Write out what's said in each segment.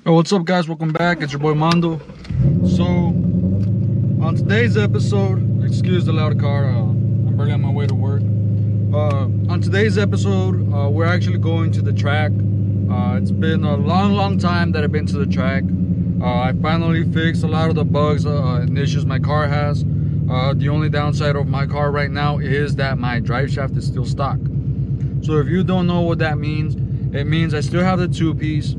Oh, what's up, guys? Welcome back. It's your boy Mondo. So, on today's episode, excuse the loud car, I'm barely on my way to work. On today's episode, we're actually going to the track. It's been a long time that I've been to the track. I finally fixed a lot of the bugs and issues my car has. The only downside of my car right now is that my drive shaft is still stock. So if you don't know what that means, it means I still have the two-piece.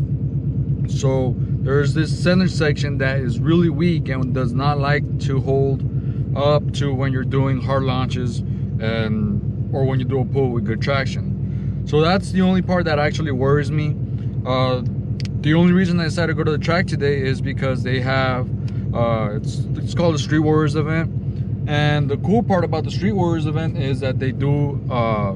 So there's this center section that is really weak and does not like to hold up to when you're doing hard launches or when you do a pull with good traction. So that's the only part that actually worries me. The only reason I decided to go to the track today is because they have it's called the Street Warriorz event, and the cool part about the Street Warriorz event is that they do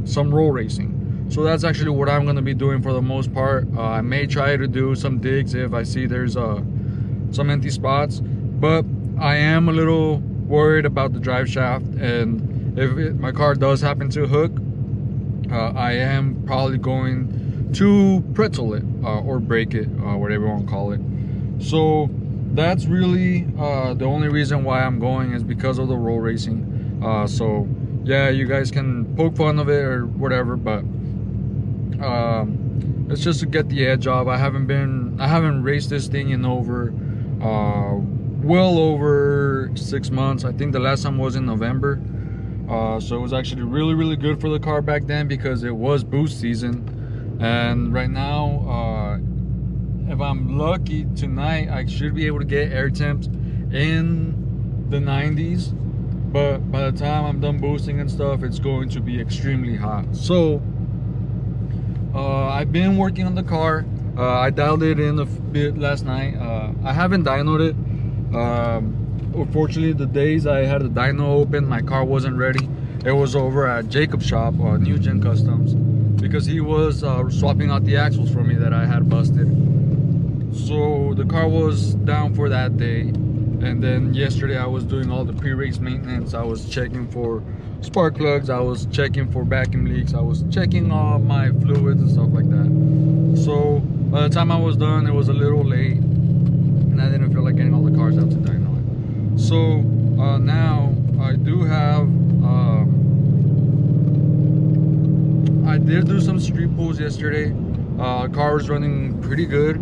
some roll racing. So that's actually what I'm going to be doing for the most part. I may try to do some digs if I see there's some empty spots, but I am a little worried about the drive shaft, and if my car does happen to hook, I am probably going to pretzel it or break it, whatever you want to call it. So that's really the only reason why I'm going, is because of the roll racing. So yeah, you guys can poke fun of it or whatever, but it's just to get the edge off. I haven't raced this thing in well over 6 months. I think the last time was in November. So it was actually really good for the car back then, because it was boost season. And right now, if I'm lucky tonight, I should be able to get air temps in the 90s, but by the time I'm done boosting and stuff, it's going to be extremely hot. So I've been working on the car. I dialed it in a bit last night. I haven't dynoed it. Unfortunately, the days I had the dyno open, my car wasn't ready. It was over at Jacob's shop, New Gen Customs, because he was swapping out the axles for me that I had busted. So the car was down for that day, and then yesterday I was doing all the pre-race maintenance. I was checking for spark plugs, I was checking for vacuum leaks, I was checking all my fluids and stuff like that. So by the time I was done, it was a little late, and I didn't feel like getting all the cars out to dyno it. So now I do have I did do some street pulls yesterday. Car was running pretty good.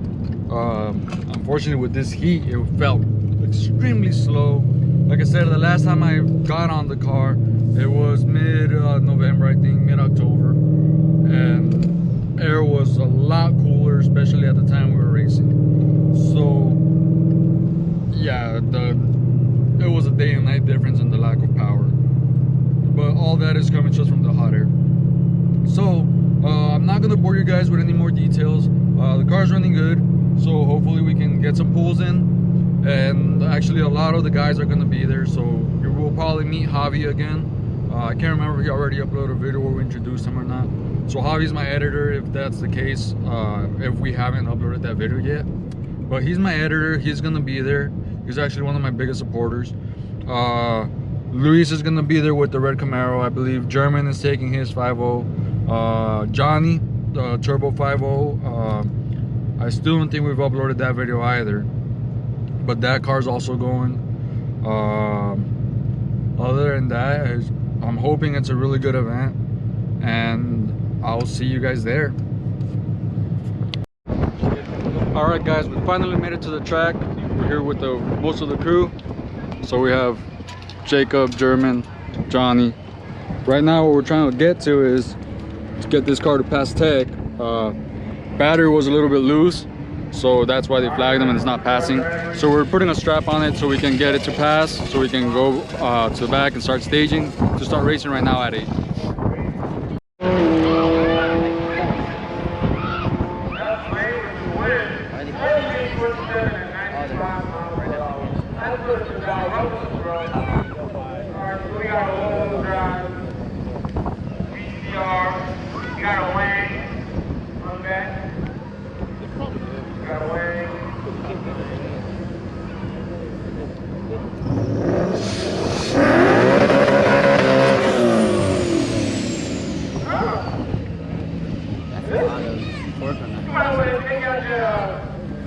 Unfortunately, with this heat, it felt extremely slow. Like I said, the last time I got on the car, it was mid-November, I think, mid-October, and air was a lot cooler, especially at the time we were racing. So yeah, it was a day and night difference in the lack of power, but all that is coming just from the hot air. So I'm not gonna bore you guys with any more details. The car's running good, so hopefully we can get some pulls in, and actually a lot of the guys are gonna be there, so you will probably meet Javi again. I can't remember if he already uploaded a video where we introduced him or not. So Javi's my editor, if that's the case, if we haven't uploaded that video yet. But he's my editor, he's gonna be there. He's actually one of my biggest supporters. Luis is gonna be there with the red Camaro, I believe. German is taking his 5.0. Johnny, the Turbo 5.0. I still don't think we've uploaded that video either, but that car's also going. Other than that, I'm hoping it's a really good event, and I'll see you guys there. All right, guys, we finally made it to the track. We're here with most of the crew. So we have Jacob, German, Johnny. Right now, what we're trying to get to is to get this car to pass tech. Battery was a little bit loose, so that's why they flagged them and it's not passing. So we're putting a strap on it so we can get it to pass, so we can go to the back and start staging to start racing right now at 8.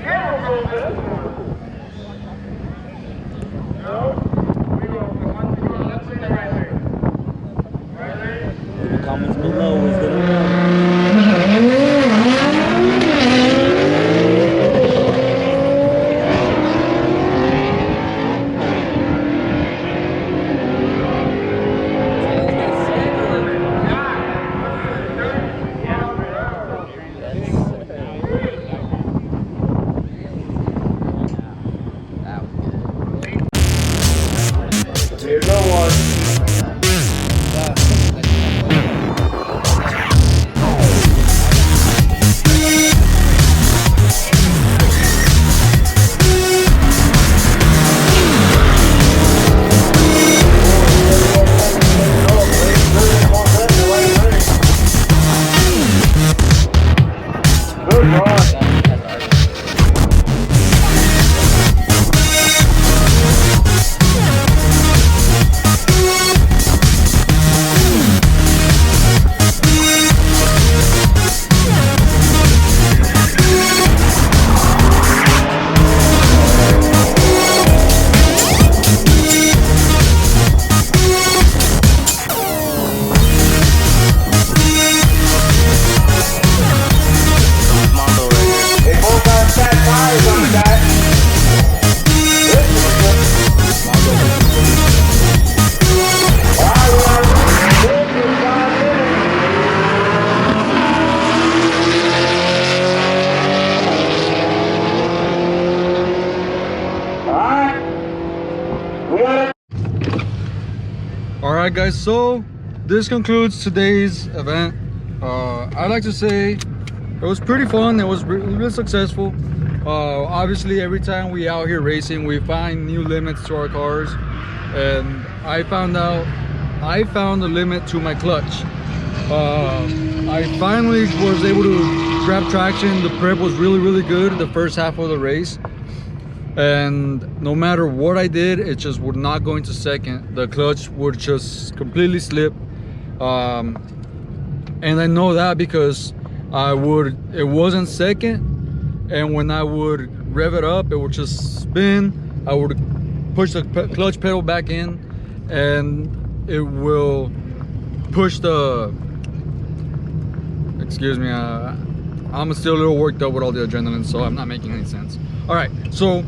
The comments below is gonna know. Here's no one. Alright guys, so this concludes today's event. I'd like to say it was pretty fun. It was really successful. Obviously every time we out here racing we find new limits to our cars, and I found the limit to my clutch. I finally was able to grab traction. The prep was really good the first half of the race, and no matter what I did, it just would not go into second. The clutch would just completely slip, and I know that because it wasn't second, and when I would rev it up, it would just spin. I would push the clutch pedal back in, and it will push the, excuse me, I'm still a little worked up with all the adrenaline, so I'm not making any sense. All right, so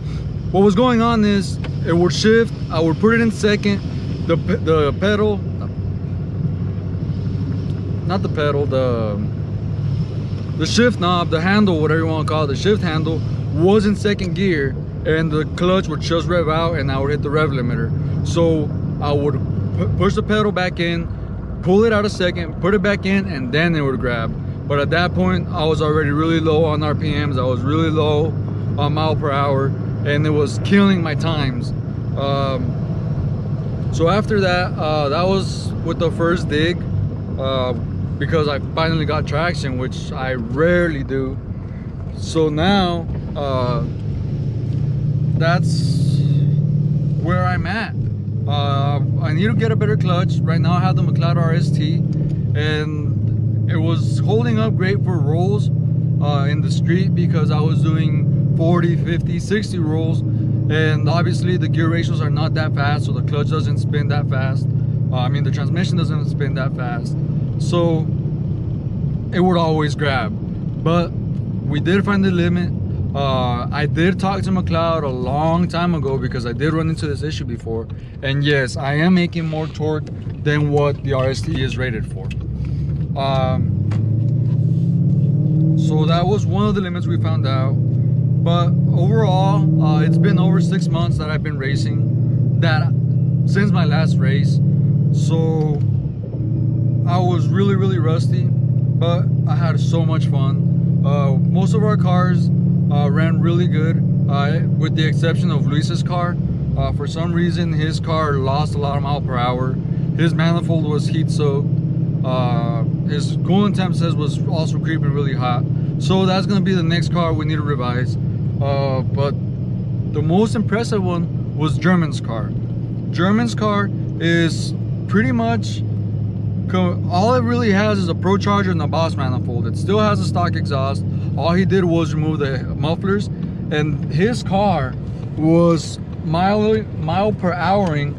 what was going on is it would shift. I would put it in second. The pedal, not the pedal, the shift knob, the handle, whatever you want to call it, the shift handle was in second gear, and the clutch would just rev out, and I would hit the rev limiter. So I would push the pedal back in, pull it out of second, put it back in, and then it would grab. But at that point, I was already really low on RPMs. I was really low on mile per hour, and it was killing my times. So after that, that was with the first dig, because I finally got traction, which I rarely do. So now that's where I'm at. I need to get a better clutch. Right now I have the McLeod RST, and it was holding up great for rolls in the street because I was doing 40, 50, 60 rolls, and obviously the gear ratios are not that fast, so the clutch doesn't spin that fast. I mean, the transmission doesn't spin that fast, so it would always grab. But we did find the limit. I did talk to McLeod a long time ago because I did run into this issue before, and yes, I am making more torque than what the RST is rated for. So that was one of the limits we found out. But overall, it's been over 6 months that I've been racing, since my last race. So I was really rusty, but I had so much fun. Most of our cars ran really good, with the exception of Luis's car. For some reason, his car lost a lot of mile per hour. His manifold was heat soaked. His coolant temp says was also creeping really hot. So that's gonna be the next car we need to revise. But the most impressive one was German's car. German's car is pretty much, all it really has is a Pro Charger and a Boss manifold. It still has a stock exhaust. All he did was remove the mufflers, and his car was mile per houring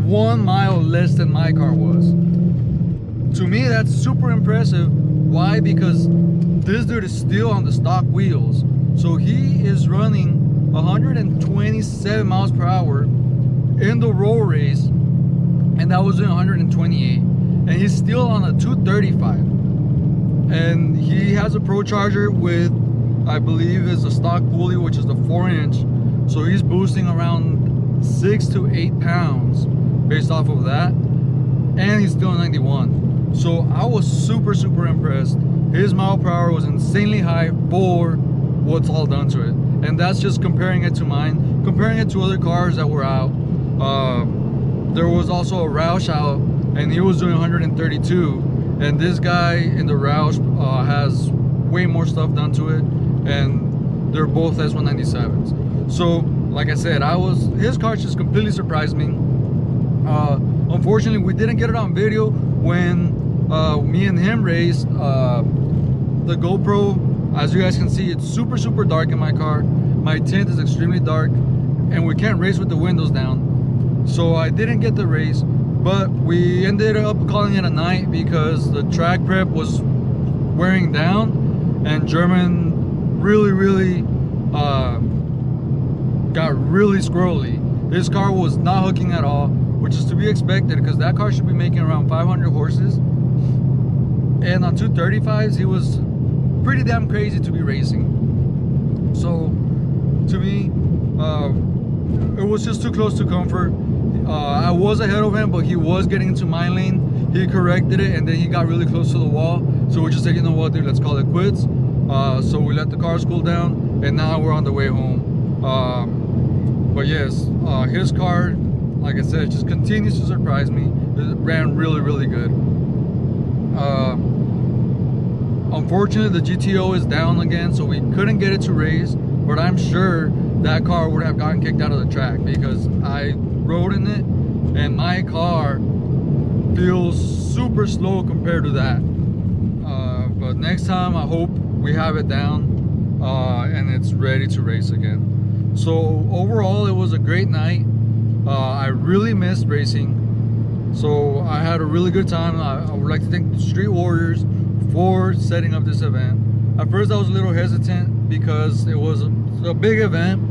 1 mile less than my car was. To me, that's super impressive. Why? Because this dude is still on the stock wheels, so he is running 127 miles per hour in the roll race, and that was doing 128, and he's still on a 235, and he has a Pro Charger with, I believe, is a stock pulley, which is the 4-inch, so he's boosting around 6 to 8 pounds based off of that, and he's still 91. So I was super impressed. His mile per hour was insanely high for what's all done to it, and that's just comparing it to mine. Comparing it to other cars that were out, there was also a Roush out, and he was doing 132, and this guy in the Roush has way more stuff done to it, and they're both S197s. So like I said, his car just completely surprised me. Unfortunately, we didn't get it on video when me and him raced. The GoPro, as you guys can see, it's super dark in my car. My tint is extremely dark, and we can't race with the windows down, so I didn't get the race. But we ended up calling it a night because the track prep was wearing down, and German really got really squirrely. His car was not hooking at all, which is to be expected because that car should be making around 500 horses, and on 235s he was pretty damn crazy to be racing. So to me, it was just too close to comfort. I was ahead of him, but he was getting into my lane. He corrected it, and then he got really close to the wall, so we just said, you know what, dude, let's call it quits. So we let the cars cool down, and now we're on the way home. But yes, his car, like I said, just continues to surprise me. It ran really good. Unfortunately, the GTO is down again, so we couldn't get it to race, but I'm sure that car would have gotten kicked out of the track because I rode in it, and my car feels super slow compared to that. But next time, I hope we have it down and it's ready to race again. So overall, it was a great night. I really missed racing, so I had a really good time. I would like to thank the Street Warriors for setting up this event. At first I was a little hesitant because it was a big event,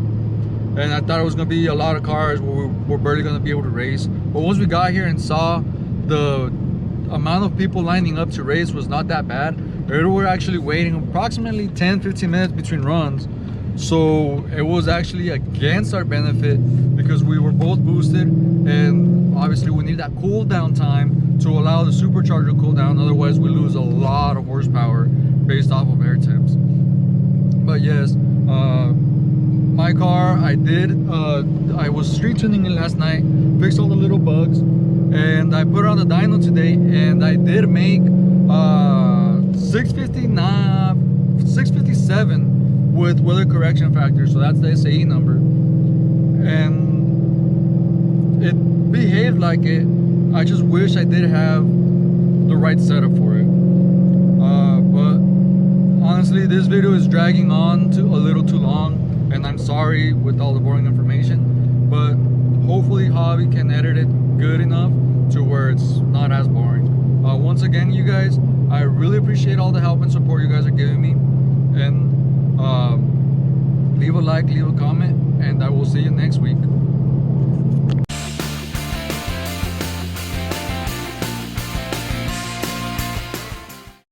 and I thought it was going to be a lot of cars where we're barely going to be able to race. But once we got here and saw the amount of people lining up to race was not that bad. We were actually waiting approximately 10-15 minutes between runs, so it was actually against our benefit because we were both boosted, and obviously we need that cool down time to allow the supercharger to cool down. Otherwise we lose a lot of horsepower based off of air temps. But yes, my car, I was street tuning it last night, fixed all the little bugs, and I put it on the dyno today, and I did make 657 with weather correction factor, so that's the SAE number, and it behaved like it. I just wish I did have the right setup for it. But honestly, this video is dragging on a little too long, and I'm sorry with all the boring information, but hopefully Hobby can edit it good enough to where it's not as boring. Once again, you guys, I really appreciate all the help and support you guys are giving me, and leave a like, leave a comment, and I will see you next week.